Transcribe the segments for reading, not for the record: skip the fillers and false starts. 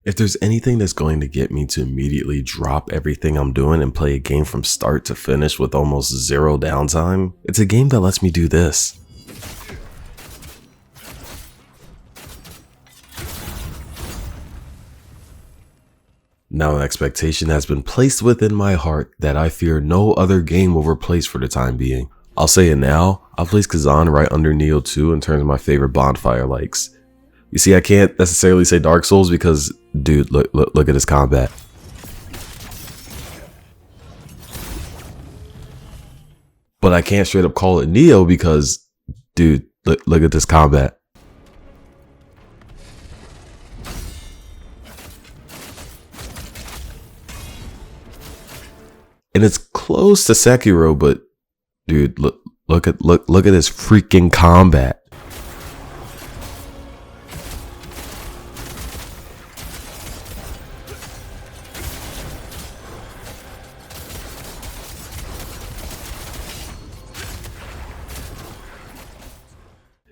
If there's anything that's going to get me to immediately drop everything I'm doing and play a game from start to finish with almost zero downtime, it's a game that lets me do this. Now an expectation has been placed within my heart that I fear no other game will replace for the time being. I'll say it now, I'll place Kazan right under Nioh 2 in terms of my favorite bonfire likes. You see, I can't necessarily say Dark Souls because, dude, look at his combat. But I can't straight up call it Nioh because, dude, look at this combat. And it's close to Sekiro, but dude, look at this freaking combat.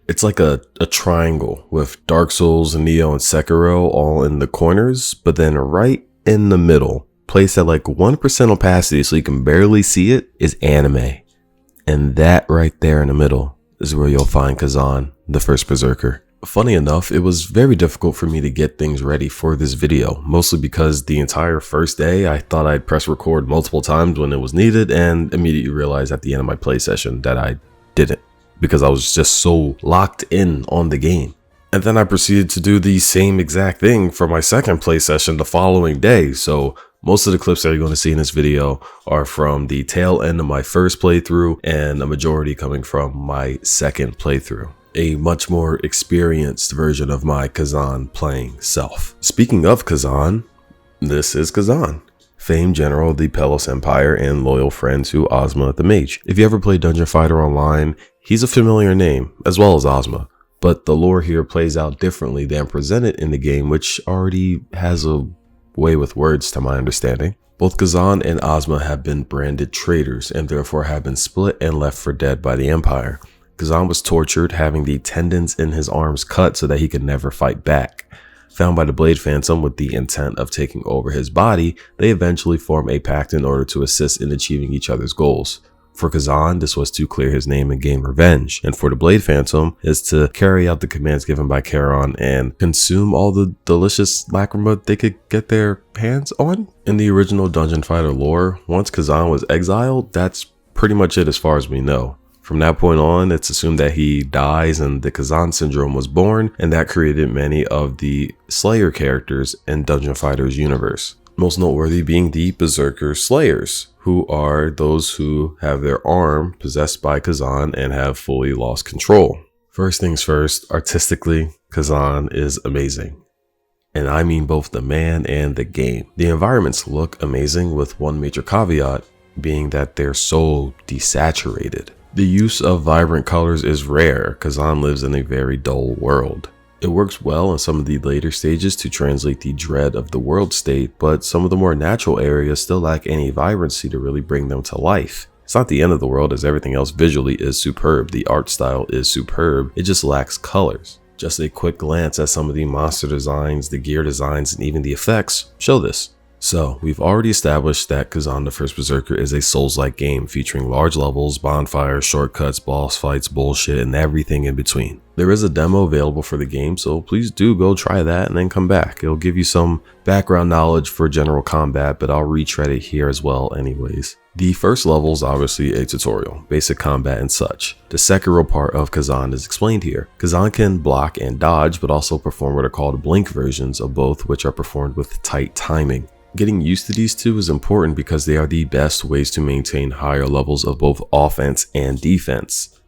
It's like a triangle with Dark Souls, Nioh, and Sekiro all in the corners, but then right in the middle, placed at like 1% opacity so you can barely see it, is anime. And that right there in the middle is where you'll find Kazan, the First Berserker. Funny enough, it was very difficult for me to get things ready for this video, mostly because the entire first day I thought I'd press record multiple times when it was needed and immediately realized at the end of my play session that I didn't, because I was just so locked in on the game. And then I proceeded to do the same exact thing for my second play session the following day, so most of the clips that you're going to see in this video are from the tail end of my first playthrough and a majority coming from my second playthrough. A much more experienced version of my Kazan playing self. Speaking of Kazan, this is Kazan, famed general of the Pelos Empire and loyal friend to Ozma the Mage. If you ever play Dungeon Fighter Online, he's a familiar name, as well as Ozma. But the lore here plays out differently than presented in the game, which already has a way with words to my understanding. Both Kazan and Ozma have been branded traitors and therefore have been split and left for dead by the Empire. Kazan was tortured, having the tendons in his arms cut so that he could never fight back. Found by the Blade Phantom with the intent of taking over his body, they eventually form a pact in order to assist in achieving each other's goals. For Kazan, this was to clear his name and gain revenge, and for the Blade Phantom is to carry out the commands given by Charon and consume all the delicious lacrima they could get their hands on. In the original Dungeon Fighter lore, once Kazan was exiled, that's pretty much it as far as we know. From that point on, it's assumed that he dies and the Kazan syndrome was born, and that created many of the Slayer characters in Dungeon Fighter's universe. Most noteworthy being the Berserker Slayers, who are those who have their arm possessed by Kazan and have fully lost control. First things first, artistically, Kazan is amazing. And I mean both the man and the game. The environments look amazing, with one major caveat being that they're so desaturated. The use of vibrant colors is rare. Kazan lives in a very dull world. It works well in some of the later stages to translate the dread of the world state, but some of the more natural areas still lack any vibrancy to really bring them to life. It's not the end of the world, as everything else visually is superb. The art style is superb, it just lacks colors. Just a quick glance at some of the monster designs, the gear designs, and even the effects show this. So, we've already established that Kazan the First Berserker is a Souls-like game featuring large levels, bonfires, shortcuts, boss fights, bullshit, and everything in between. There is a demo available for the game, so please do go try that and then come back. It'll give you some background knowledge for general combat, but I'll retread it here as well anyways. The first level is obviously a tutorial, basic combat and such. The Sekiro part of Kazan is explained here. Kazan can block and dodge, but also perform what are called blink versions of both, which are performed with tight timing. Getting used to these two is important because they are the best ways to maintain higher levels of both offense and defense.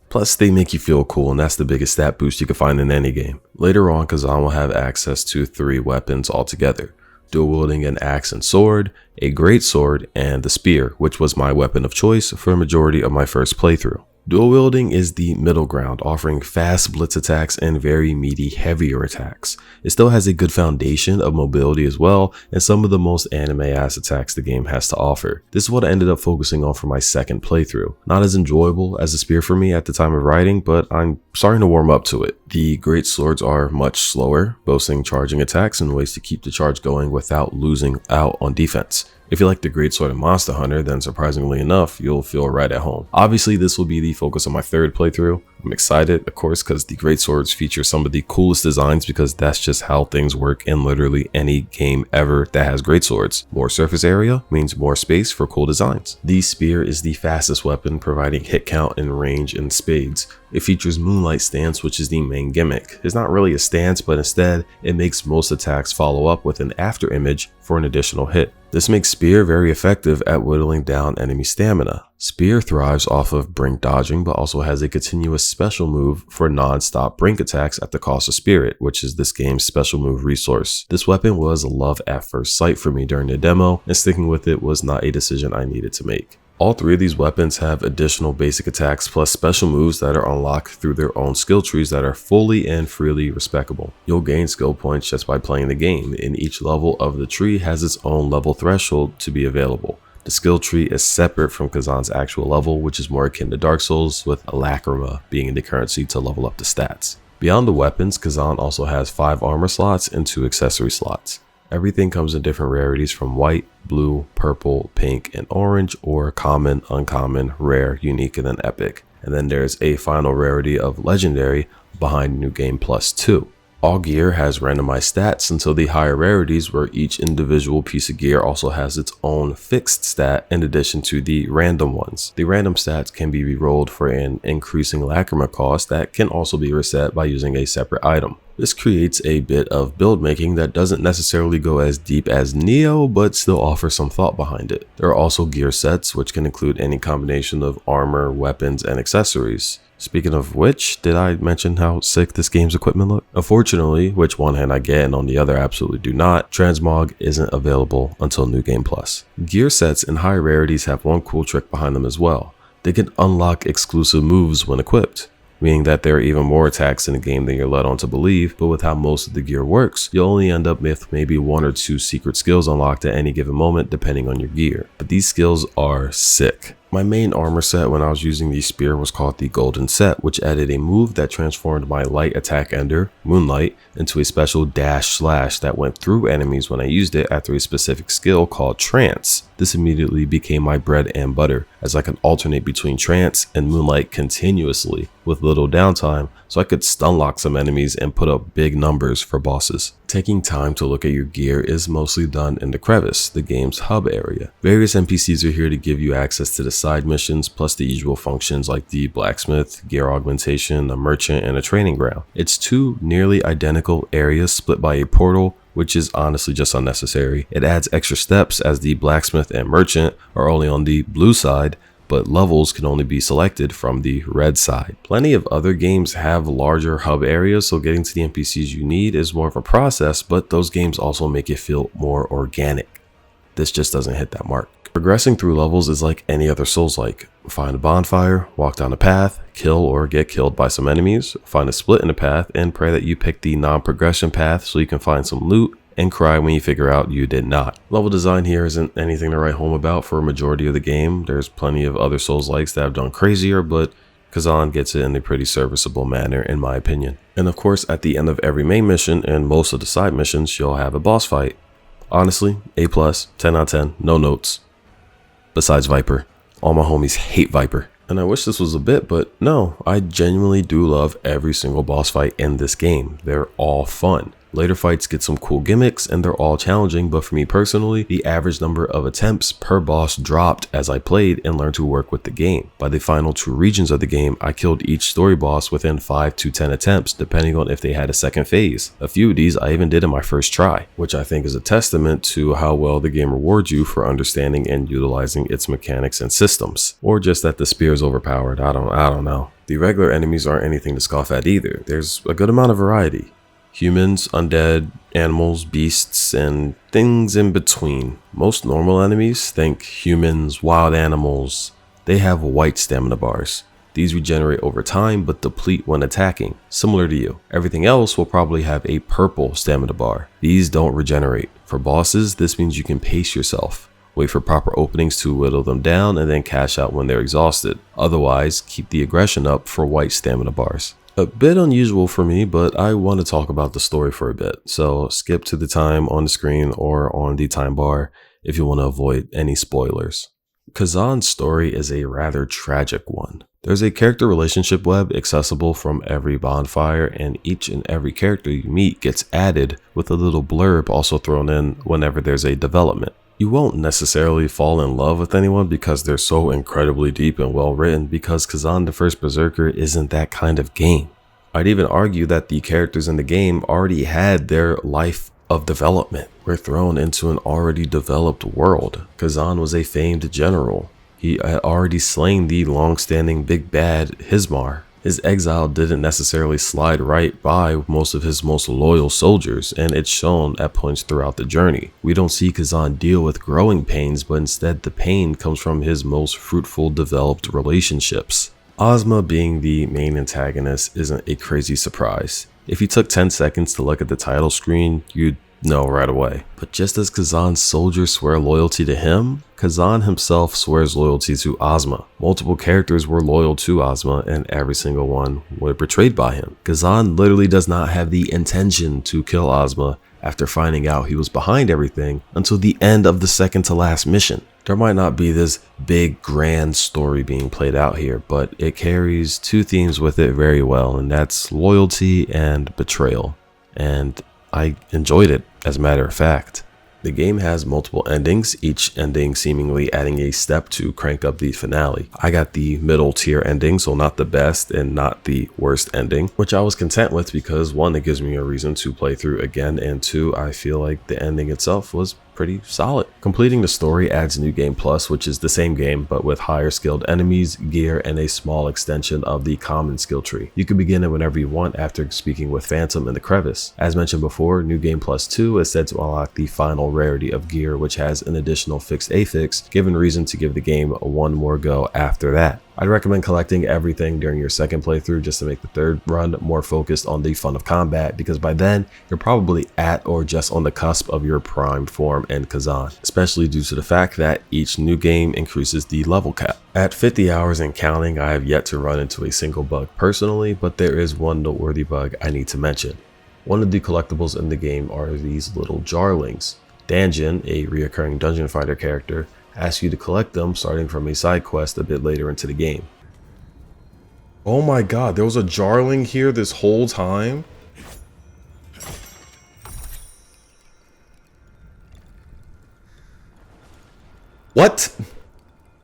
Plus, they make you feel cool, and that's the biggest stat boost you can find in any game. Later on, Kazan will have access to 3 weapons altogether: dual wielding an axe and sword, a great sword, and the spear, which was my weapon of choice for a majority of my first playthrough. Dual wielding is the middle ground, offering fast blitz attacks and very meaty heavier attacks. It still has a good foundation of mobility as well, and some of the most anime ass attacks the game has to offer. This is what I ended up focusing on for my second playthrough. Not as enjoyable as the spear for me at the time of writing, but I'm starting to warm up to it. The great swords are much slower, boasting charging attacks and ways to keep the charge going without losing out on defense. If you like the greatsword in Monster Hunter, then surprisingly enough, you'll feel right at home. Obviously, this will be the focus of my third playthrough. I'm excited, of course, because the greatswords feature some of the coolest designs because that's just how things work in literally any game ever that has greatswords. More surface area means more space for cool designs. The spear is the fastest weapon, providing hit count and range in spades. It features Moonlight Stance, which is the main gimmick. It's not really a stance, but instead, it makes most attacks follow up with an after image for an additional hit. This makes Spear very effective at whittling down enemy stamina. Spear thrives off of brink dodging, but also has a continuous special move for non-stop brink attacks at the cost of Spirit, which is this game's special move resource. This weapon was a love at first sight for me during the demo, and sticking with it was not a decision I needed to make. All three of these weapons have additional basic attacks plus special moves that are unlocked through their own skill trees that are fully and freely respecable. You'll gain skill points just by playing the game, and each level of the tree has its own level threshold to be available. The skill tree is separate from Kazan's actual level, which is more akin to Dark Souls, with Lacrima being the currency to level up the stats. Beyond the weapons, Kazan also has 5 armor slots and 2 accessory slots. Everything comes in different rarities from white, blue, purple, pink, and orange, or common, uncommon, rare, unique, and then epic. And then there's a final rarity of legendary behind New Game Plus 2. All gear has randomized stats until the higher rarities, where each individual piece of gear also has its own fixed stat in addition to the random ones. The random stats can be rerolled for an increasing Lacrima cost that can also be reset by using a separate item. This creates a bit of build making that doesn't necessarily go as deep as Neo, but still offers some thought behind it. There are also gear sets, which can include any combination of armor, weapons, and accessories. Speaking of which, did I mention how sick this game's equipment look? Unfortunately, which one hand I get and on the other absolutely do not, transmog isn't available until New Game Plus. Gear sets and high rarities have one cool trick behind them as well. They can unlock exclusive moves when equipped, meaning that there are even more attacks in the game than you're led on to believe, but with how most of the gear works, you'll only end up with maybe 1 or 2 secret skills unlocked at any given moment depending on your gear. But these skills are sick. My main armor set when I was using the spear was called the Golden Set, which added a move that transformed my light attack ender, Moonlight, into a special dash slash that went through enemies when I used it after a specific skill called Trance. This immediately became my bread and butter, as I could alternate between Trance and Moonlight continuously with little downtime, so I could stun lock some enemies and put up big numbers for bosses. Taking time to look at your gear is mostly done in the Crevice, the game's hub area. Various NPCs are here to give you access to the side missions, plus the usual functions like the blacksmith, gear augmentation, a merchant, and a training ground. It's 2 nearly identical areas split by a portal, which is honestly just unnecessary. It adds extra steps as the blacksmith and merchant are only on the blue side, but levels can only be selected from the red side. Plenty of other games have larger hub areas, so getting to the NPCs you need is more of a process, but those games also make it feel more organic. This just doesn't hit that mark. Progressing through levels is like any other Souls-like. Find a bonfire, walk down a path, kill or get killed by some enemies, find a split in the path, and pray that you pick the non-progression path so you can find some loot, and cry when you figure out you did not. Level design here isn't anything to write home about for a majority of the game. There's plenty of other Souls-likes that have done crazier, but Kazan gets it in a pretty serviceable manner in my opinion. And of course, at the end of every main mission and most of the side missions, you'll have a boss fight. Honestly, A+, 10 out of 10, no notes. Besides Viper. All my homies hate Viper. And I wish this was a bit, but no, I genuinely do love every single boss fight in this game. They're all fun. Later fights get some cool gimmicks and they're all challenging, but for me personally, the average number of attempts per boss dropped as I played and learned to work with the game. By the final 2 regions of the game, I killed each story boss within 5 to 10 attempts, depending on if they had a second phase. A few of these I even did in my first try, which I think is a testament to how well the game rewards you for understanding and utilizing its mechanics and systems. Or just that the spear is overpowered, I don't know. The regular enemies aren't anything to scoff at either. There's a good amount of variety. Humans, undead, animals, beasts, and things in between. Most normal enemies, think humans, wild animals, they have white stamina bars. These regenerate over time but deplete when attacking, similar to you. Everything else will probably have a purple stamina bar. These don't regenerate. For bosses, this means you can pace yourself. Wait for proper openings to whittle them down and then cash out when they're exhausted. Otherwise, keep the aggression up for white stamina bars. A bit unusual for me, but I want to talk about the story for a bit, so skip to the time on the screen or on the time bar if you want to avoid any spoilers. Kazan's story is a rather tragic one. There's a character relationship web accessible from every bonfire, and each and every character you meet gets added with a little blurb also thrown in whenever there's a development. You won't necessarily fall in love with anyone because they're so incredibly deep and well written, because Kazan the First Berserker isn't that kind of game. I'd even argue that the characters in the game already had their life of development. We're thrown into an already developed world. Kazan was a famed general. He had already slain the long-standing big bad Hismar. His exile didn't necessarily slide right by most of his most loyal soldiers, and it's shown at points throughout the journey. We don't see Kazan deal with growing pains, but instead the pain comes from his most fruitful developed relationships. Ozma being the main antagonist isn't a crazy surprise. If you took 10 seconds to look at the title screen, you'd know right away. But just as Kazan's soldiers swear loyalty to him, Kazan himself swears loyalty to Ozma. Multiple characters were loyal to Ozma, and every single one were betrayed by him. Kazan literally does not have the intention to kill Ozma after finding out he was behind everything until the end of the second to last mission. There might not be this big grand story being played out here, but it carries two themes with it very well, and that's loyalty and betrayal. And I enjoyed it, as a matter of fact. The game has multiple endings, each ending seemingly adding a step to crank up the finale. I got the middle tier ending, so not the best and not the worst ending, which I was content with because one, it gives me a reason to play through again, and two, I feel like the ending itself was pretty solid. Completing the story adds New Game Plus, which is the same game but with higher skilled enemies, gear, and a small extension of the common skill tree. You can begin it whenever you want after speaking with Phantom in the crevice. As mentioned before, New Game Plus 2 is said to unlock the final rarity of gear, which has an additional fixed affix, given reason to give the game one more go after that. I'd recommend collecting everything during your second playthrough just to make the third run more focused on the fun of combat, because by then you're probably at or just on the cusp of your prime form in Kazan, especially due to the fact that each new game increases the level cap. At 50 hours and counting, I have yet to run into a single bug personally, but there is one noteworthy bug I need to mention. One of the collectibles in the game are these little jarlings. Danjin, a reoccurring dungeon fighter character, asks you to collect them starting from a side quest a bit later into the game. Oh my god, there was a jarling here this whole time? What?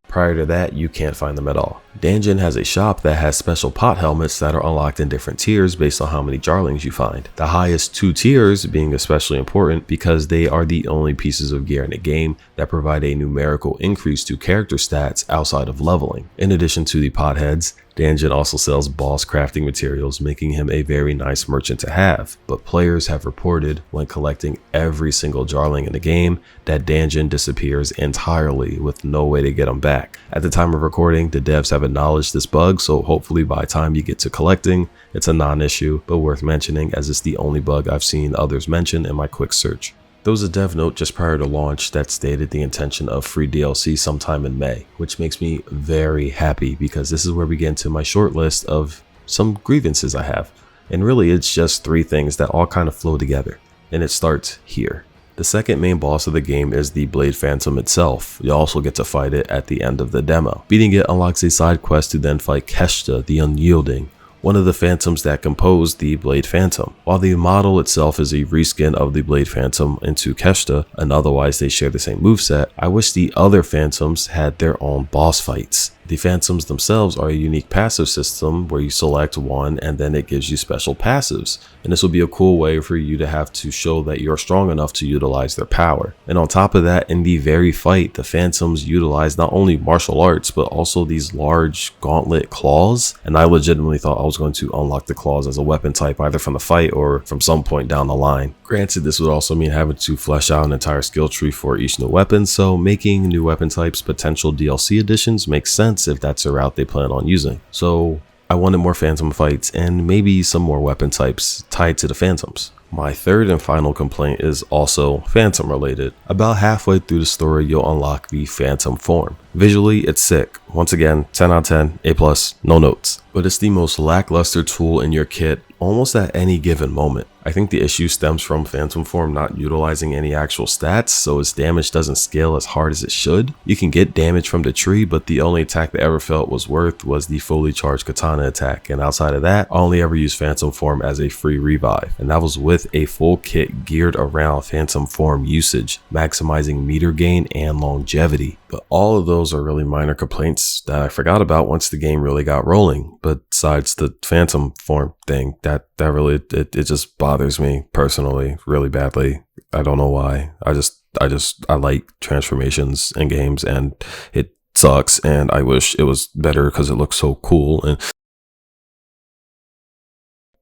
Prior to that, you can't find them at all. Danjin has a shop that has special pot helmets that are unlocked in different tiers based on how many jarlings you find. The highest two tiers being especially important because they are the only pieces of gear in the game that provide a numerical increase to character stats outside of leveling. In addition to the pot heads, Danjin also sells boss crafting materials, making him a very nice merchant to have. But players have reported when collecting every single jarling in the game that Danjin disappears entirely with no way to get him back. At the time of recording, the devs have acknowledged this bug, so hopefully by the time you get to collecting, it's a non-issue, but worth mentioning as it's the only bug I've seen others mention in my quick search. There was a dev note just prior to launch that stated the intention of free DLC sometime in May, which makes me very happy because this is where we get into my short list of some grievances I have. And really it's just three things that all kind of flow together, and it starts here. The second main boss of the game is the Blade Phantom itself. You also get to fight it at the end of the demo. Beating it unlocks a side quest to then fight Keshta the Unyielding, one of the phantoms that compose the Blade Phantom. While the model itself is a reskin of the Blade Phantom into Keshta, and otherwise they share the same moveset, I wish the other phantoms had their own boss fights. The phantoms themselves are a unique passive system where you select one and then it gives you special passives. And this will be a cool way for you to have to show that you're strong enough to utilize their power. And on top of that, in the very fight, the phantoms utilize not only martial arts, but also these large gauntlet claws. And I legitimately thought I was was going to unlock the claws as a weapon type either from the fight or from some point down the line. Granted, this would also mean having to flesh out an entire skill tree for each new weapon, so making new weapon types potential DLC additions makes sense if that's a route they plan on using. So I wanted more phantom fights and maybe some more weapon types tied to the phantoms. My third and final complaint is also phantom related. About halfway through the story, you'll unlock the phantom form. Visually, it's sick. Once again, 10 out of 10, A+, no notes. But it's the most lackluster tool in your kit almost at any given moment. I think the issue stems from phantom form not utilizing any actual stats, so its damage doesn't scale as hard as it should. You can get damage from the tree, but the only attack that ever felt was worth was the fully charged katana attack, and outside of that, I only ever used phantom form as a free revive, and that was with a full kit geared around phantom form usage, maximizing meter gain and longevity. But all of those are really minor complaints that I forgot about once the game really got rolling. Besides the phantom form thing, that really it just bothers me personally really badly. I don't know why. I like transformations in games, and it sucks, and I wish it was better because it looks so cool.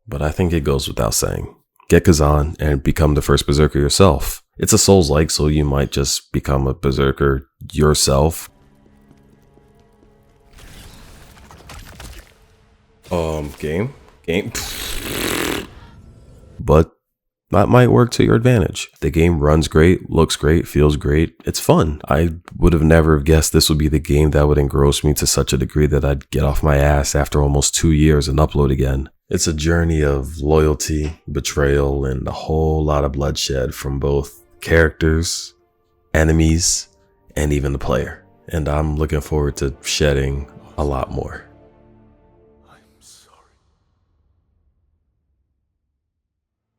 But I think it goes without saying. Get Kazan and become the first Berserker yourself. It's a Souls-like, so you might just become a Berserker yourself. Game? But that might work to your advantage. The game runs great, looks great, feels great, it's fun. I would have never guessed this would be the game that would engross me to such a degree that I'd get off my ass after almost 2 years and upload again. It's a journey of loyalty, betrayal, and a whole lot of bloodshed from both characters, enemies, and even the player. And I'm looking forward to shedding a lot more.